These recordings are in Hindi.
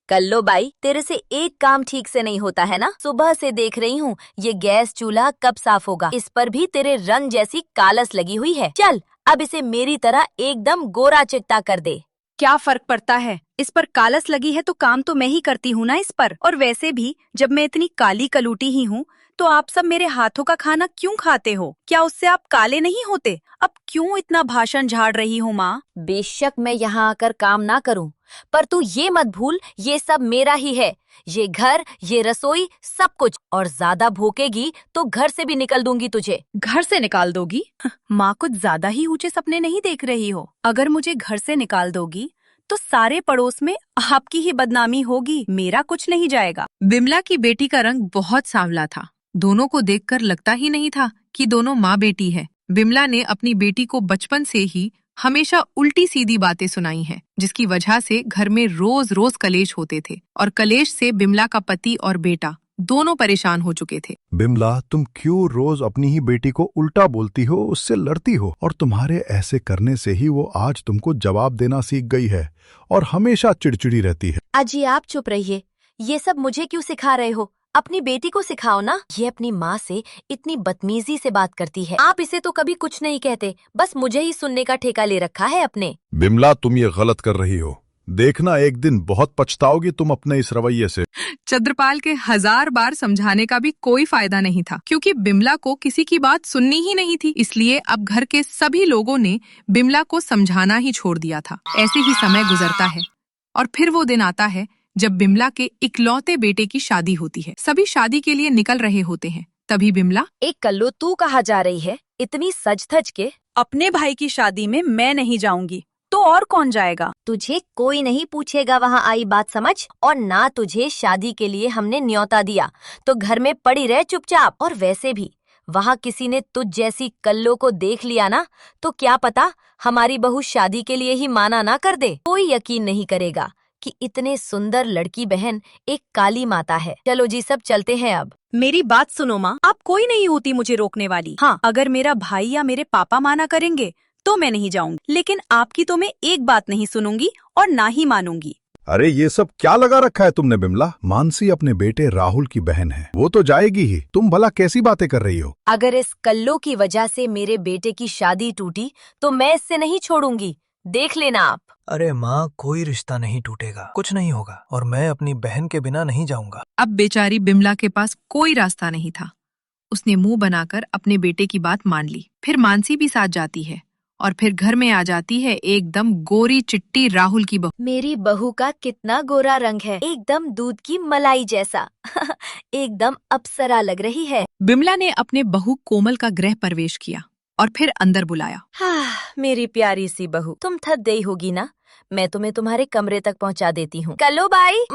कल्लो बाई, तेरे से एक काम ठीक से नहीं होता है ना। सुबह से देख रही हूँ ये गैस चूल्हा कब साफ होगा। इस पर भी तेरे रंग जैसी कालस लगी हुई है। चल अब इसे मेरी तरह एकदम गोरा चिट्टा कर दे। क्या फर्क पड़ता है, इस पर कालस लगी है तो काम तो मैं ही करती हूँ ना इस पर। और वैसे भी जब मैं इतनी काली कलूटी ही हूँ तो आप सब मेरे हाथों का खाना क्यों खाते हो? क्या उससे आप काले नहीं होते? अब क्यों इतना भाषण झाड़ रही हो माँ? बेशक मैं यहाँ आकर काम ना करूँ, पर तू ये मत भूल ये सब मेरा ही है। ये घर, ये रसोई, सब कुछ। और ज्यादा भूकेगी तो घर से भी निकल दूंगी तुझे। घर से निकाल दोगी? माँ, कुछ ज्यादा ही ऊंचे सपने नहीं देख रही हो? अगर मुझे घर से निकाल दोगी तो सारे पड़ोस में आपकी ही बदनामी होगी, मेरा कुछ नहीं जाएगा। बिमला की बेटी का रंग बहुत सांवला था। दोनों को देखकर लगता ही नहीं था कि दोनों माँ बेटी है। बिमला ने अपनी बेटी को बचपन से ही हमेशा उल्टी सीधी बातें सुनाई हैं, जिसकी वजह से घर में रोज रोज कलेश होते थे और कलेश से बिमला का पति और बेटा दोनों परेशान हो चुके थे। बिमला, तुम क्यों रोज अपनी ही बेटी को उल्टा बोलती हो, उससे लड़ती हो? और तुम्हारे ऐसे करने से ही वो आज तुमको जवाब देना सीख गई है और हमेशा चिड़चिड़ी रहती है। अजी आप चुप रहिए, ये सब मुझे क्यों सिखा रहे हो? अपनी बेटी को सिखाओ ना। ये अपनी माँ से इतनी बदतमीजी से बात करती है। आप इसे तो कभी कुछ नहीं कहते, बस मुझे ही सुनने का ठेका ले रखा है अपने। बिमला, तुम ये गलत कर रही हो। देखना एक दिन बहुत पछताओगी तुम अपने इस रवैये से। चंद्रपाल के 1000 बार समझाने का भी कोई फायदा नहीं था, क्योंकि बिमला को किसी की बात सुननी ही नहीं थी। इसलिए अब घर के सभी लोगों ने बिमला को समझाना ही छोड़ दिया था। ऐसे ही समय गुजरता है और फिर वो दिन आता है जब बिमला के इकलौते बेटे की शादी होती है। सभी शादी के लिए निकल रहे होते हैं। तभी बिमला, एक कल्लू, तू कहाँ जा रही है इतनी सज धज के? अपने भाई की शादी में मैं नहीं जाऊंगी तो और कौन जाएगा? तुझे कोई नहीं पूछेगा वहाँ आई बात समझ। और ना तुझे शादी के लिए हमने न्योता दिया, तो घर में पड़ी रह चुपचाप। और वैसे भी वहाँ किसी ने तुझ जैसी कल्लो को देख लिया ना, तो क्या पता हमारी बहू शादी के लिए ही माना ना कर दे। कोई यकीन नहीं करेगा कि इतने सुंदर लड़की बहन एक काली माता है। चलो जी सब चलते हैं अब। मेरी बात सुनो माँ, आप कोई नहीं होती मुझे रोकने वाली। हाँ, अगर मेरा भाई या मेरे पापा माना करेंगे तो मैं नहीं जाऊंगी, लेकिन आपकी तो मैं एक बात नहीं सुनूंगी और ना ही मानूंगी। अरे ये सब क्या लगा रखा है तुमने बिमला? मानसी अपने बेटे राहुल की बहन है, वो तो जाएगी ही। तुम भला कैसी बातें कर रही हो? अगर इस कल्लो की वजह से मेरे बेटे की शादी टूटी तो मैं इससे नहीं छोड़ूंगी, देख लेना आप। अरे माँ, कोई रिश्ता नहीं टूटेगा, कुछ नहीं होगा, और मैं अपनी बहन के बिना नहीं जाऊंगा। अब बेचारी बिमला के पास कोई रास्ता नहीं था। उसने मुंह बनाकर अपने बेटे की बात मान ली। फिर मानसी भी साथ जाती है और फिर घर में आ जाती है एकदम गोरी चिट्टी राहुल की बहू। मेरी बहू का कितना गोरा रंग है, एकदम दूध की मलाई जैसा। एकदम अप्सरा लग रही है। बिमला ने अपने बहू कोमल का गृह प्रवेश किया और फिर अंदर बुलाया। हाँ, मेरी प्यारी सी बहू, तुम थक गई होगी ना, मैं तुम्हें तुम्हारे कमरे तक पहुंचा देती हूँ। कल्लो बाई,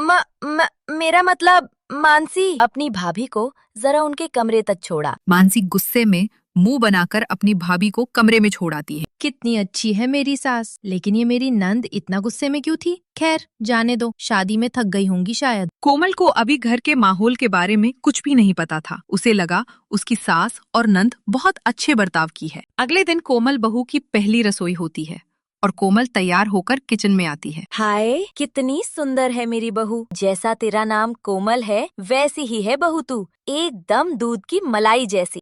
मेरा मतलब मानसी, अपनी भाभी को जरा उनके कमरे तक छोड़ा। मानसी गुस्से में मुंह बनाकर अपनी भाभी को कमरे में छोड़ आती है। कितनी अच्छी है मेरी सास, लेकिन ये मेरी नंद इतना गुस्से में क्यों थी? खैर जाने दो, शादी में थक गई होंगी शायद। कोमल को अभी घर के माहौल के बारे में कुछ भी नहीं पता था। उसे लगा उसकी सास और नंद बहुत अच्छे बर्ताव की है। अगले दिन कोमल बहू की पहली रसोई होती है और कोमल तैयार होकर किचन में आती है। हाय, कितनी सुंदर है मेरी बहू। जैसा तेरा नाम कोमल है वैसी ही है बहू तू, एकदम दूध की मलाई जैसी।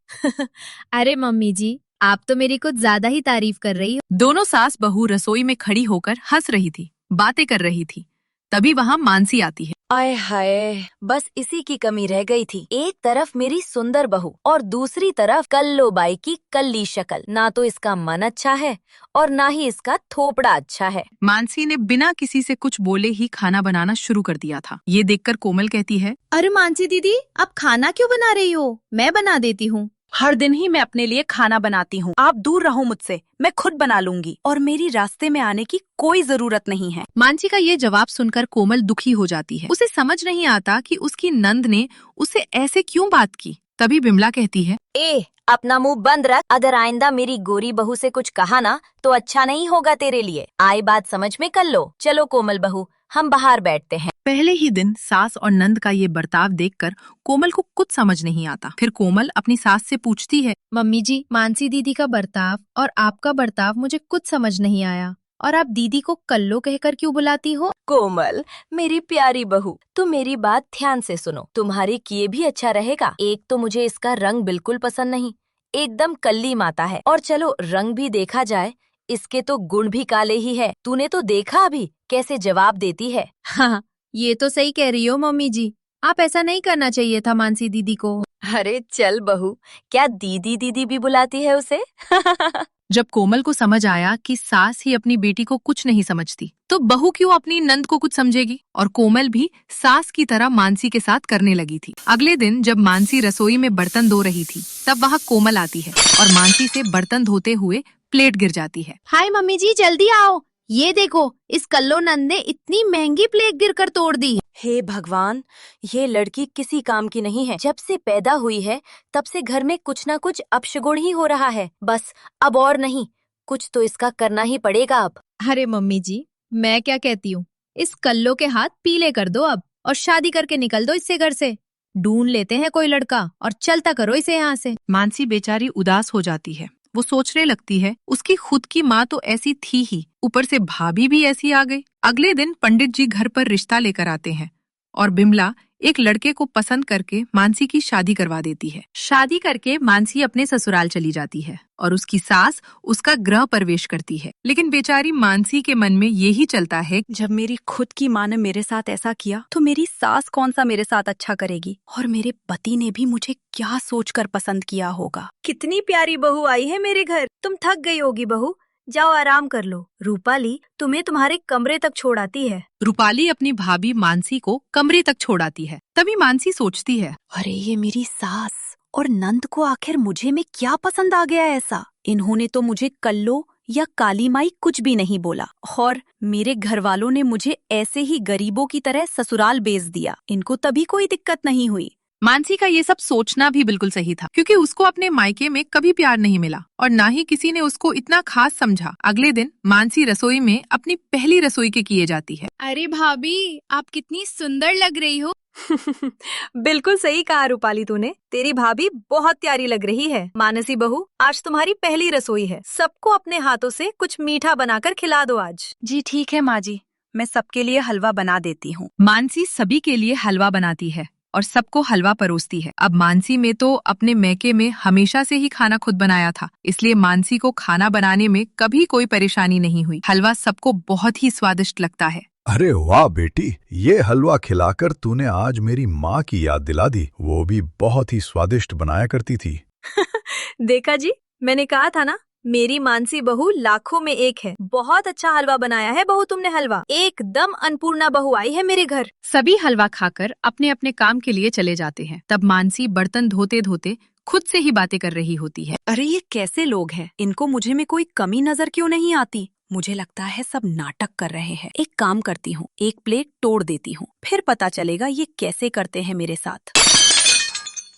अरे मम्मी जी, आप तो मेरी कुछ ज्यादा ही तारीफ कर रही हो। दोनों सास बहू रसोई में खड़ी होकर हंस रही थी, बातें कर रही थी। तभी वहाँ मानसी आती है। आय हाय, बस इसी की कमी रह गई थी। एक तरफ मेरी सुंदर बहू और दूसरी तरफ कल्लो बाई की कल्ली शक्ल। ना तो इसका मन अच्छा है और ना ही इसका थोपड़ा अच्छा है। मानसी ने बिना किसी से कुछ बोले ही खाना बनाना शुरू कर दिया था। ये देखकर कोमल कहती है, अरे मानसी दीदी, आप खाना क्यों बना रही हो? मैं बना देती हूँ। हर दिन ही मैं अपने लिए खाना बनाती हूँ, आप दूर रहो मुझसे, मैं खुद बना लूंगी और मेरी रास्ते में आने की कोई जरूरत नहीं है। मानसी का ये जवाब सुनकर कोमल दुखी हो जाती है। उसे समझ नहीं आता कि उसकी नंद ने उसे ऐसे क्यों बात की। तभी बिमला कहती है, अपना मुंह बंद रख। अगर आइंदा मेरी गोरी बहू से कुछ कहा ना तो अच्छा नहीं होगा तेरे लिए। आई बात समझ में कर लो। चलो कोमल बहू, हम बाहर बैठते हैं। पहले ही दिन सास और नंद का ये बर्ताव देखकर कोमल को कुछ समझ नहीं आता। फिर कोमल अपनी सास से पूछती है, मम्मी जी, मानसी दीदी का बर्ताव और आपका बर्ताव मुझे कुछ समझ नहीं आया और आप दीदी को कल्लो कहकर क्यों बुलाती हो? कोमल, मेरी प्यारी बहू, तुम मेरी बात ध्यान से सुनो। तुम्हारे किए भी अच्छा रहेगा। एक तो मुझे इसका रंग बिल्कुल पसंद नहीं, एकदम कल्ली माता है। और चलो रंग भी देखा जाए, इसके तो गुण भी काले ही है। तूने तो देखा अभी कैसे जवाब देती है। हाँ, ये तो सही कह रही हो मम्मी जी। आप ऐसा नहीं करना चाहिए था मानसी दीदी को। अरे चल बहू, क्या दीदी दीदी भी बुलाती है उसे? जब कोमल को समझ आया कि सास ही अपनी बेटी को कुछ नहीं समझती, तो बहू क्यों अपनी नंद को कुछ समझेगी। और कोमल भी सास की तरह मानसी के साथ करने लगी थी। अगले दिन जब मानसी रसोई में बर्तन धो रही थी, तब वहाँ कोमल आती है और मानसी से बर्तन धोते हुए प्लेट गिर जाती है। हाय मम्मी जी, जल्दी आओ। ये देखो, इस कल्लो नंद ने इतनी महंगी प्लेट गिरकर तोड़ दी। हे भगवान, ये लड़की किसी काम की नहीं है। जब से पैदा हुई है तब से घर में कुछ ना कुछ अपशगुन ही हो रहा है। बस अब और नहीं, कुछ तो इसका करना ही पड़ेगा अब। अरे मम्मी जी, मैं क्या कहती हूँ, इस कल्लो के हाथ पीले कर दो अब और शादी करके निकल दो इससे घर से। ढूंढ लेते हैं कोई लड़का और चलता करो इसे यहाँ से। मानसी बेचारी उदास हो जाती है। वो सोचने लगती है उसकी खुद की माँ तो ऐसी थी ही, ऊपर से भाभी भी ऐसी आ गई। अगले दिन पंडित जी घर पर रिश्ता लेकर आते हैं और बिमला एक लड़के को पसंद करके मानसी की शादी करवा देती है। शादी करके मानसी अपने ससुराल चली जाती है और उसकी सास उसका गृह प्रवेश करती है। लेकिन बेचारी मानसी के मन में यही चलता है, जब मेरी खुद की माँ ने मेरे साथ ऐसा किया तो मेरी सास कौन सा मेरे साथ अच्छा करेगी, और मेरे पति ने भी मुझे क्या सोचकर पसंद किया होगा। कितनी प्यारी बहू आई है मेरे घर। तुम थक गई होगी बहू, जाओ आराम कर लो। रूपाली तुम्हें तुम्हारे कमरे तक छोड़ आती है। रूपाली अपनी भाभी मानसी को कमरे तक छोड़ आती है। तभी मानसी सोचती है, अरे ये मेरी सास और नंद को आखिर मुझे में क्या पसंद आ गया ऐसा। इन्होंने तो मुझे कल्लो या काली माई कुछ भी नहीं बोला, और मेरे घर वालों ने मुझे ऐसे ही गरीबों की तरह ससुराल भेज दिया। इनको तभी कोई दिक्कत नहीं हुई। मानसी का ये सब सोचना भी बिल्कुल सही था, क्योंकि उसको अपने मायके में कभी प्यार नहीं मिला और ना ही किसी ने उसको इतना खास समझा। अगले दिन मानसी रसोई में अपनी पहली रसोई के किए जाती है। अरे भाभी, आप कितनी सुंदर लग रही हो। बिल्कुल सही कहा रूपाली तूने, तेरी भाभी बहुत प्यारी लग रही है। मानसी बहू, आज तुम्हारी पहली रसोई है। सबको अपने हाथों से कुछ मीठा बनाकर खिला दो आज। जी ठीक है माँ जी, मैं सबके लिए हलवा बना देती हूँ। मानसी सभी के लिए हलवा बनाती है और सबको हलवा परोसती है। अब मानसी में तो अपने मैके में हमेशा से ही खाना खुद बनाया था, इसलिए मानसी को खाना बनाने में कभी कोई परेशानी नहीं हुई। हलवा सबको बहुत ही स्वादिष्ट लगता है। अरे वाह बेटी, ये हलवा खिलाकर तूने आज मेरी माँ की याद दिला दी। वो भी बहुत ही स्वादिष्ट बनाया करती थी। देखा जी, मैंने कहा था ना, मेरी मानसी बहू लाखों में एक है। बहुत अच्छा हलवा बनाया है बहू तुमने हलवा। एकदम अन्नपूर्णा बहू आई है मेरे घर। सभी हलवा खाकर अपने अपने काम के लिए चले जाते हैं। तब मानसी बर्तन धोते धोते खुद से ही बातें कर रही होती है। अरे ये कैसे लोग हैं, इनको मुझे में कोई कमी नजर क्यों नहीं आती। मुझे लगता है सब नाटक कर रहे हैं। एक काम करती हूँ, एक प्लेट तोड़ देती हूँ, फिर पता चलेगा ये कैसे करते हैं मेरे साथ।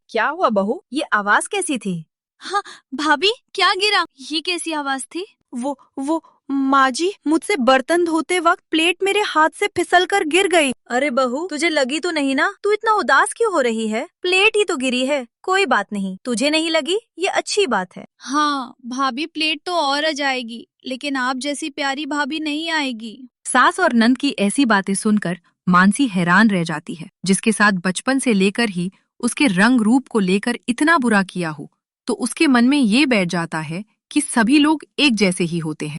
क्या हुआ बहू, ये आवाज कैसी थी? हाँ भाभी, क्या गिरा? ये कैसी आवाज थी? वो माँ जी, मुझसे बर्तन धोते वक्त प्लेट मेरे हाथ से फिसलकर गिर गई। अरे बहू, तुझे लगी तो नहीं ना? तू इतना उदास क्यों हो रही है? प्लेट ही तो गिरी है, कोई बात नहीं। तुझे नहीं लगी, ये अच्छी बात है। हाँ भाभी, प्लेट तो और आ जाएगी, लेकिन आप जैसी प्यारी भाभी नहीं आएगी। सास और नंद की ऐसी बातें सुनकर मानसी हैरान रह जाती है, जिसके साथ बचपन से लेकर ही उसके रंग रूप को लेकर इतना बुरा किया हो, तो उसके मन में ये बैठ जाता है कि सभी लोग एक जैसे ही होते हैं।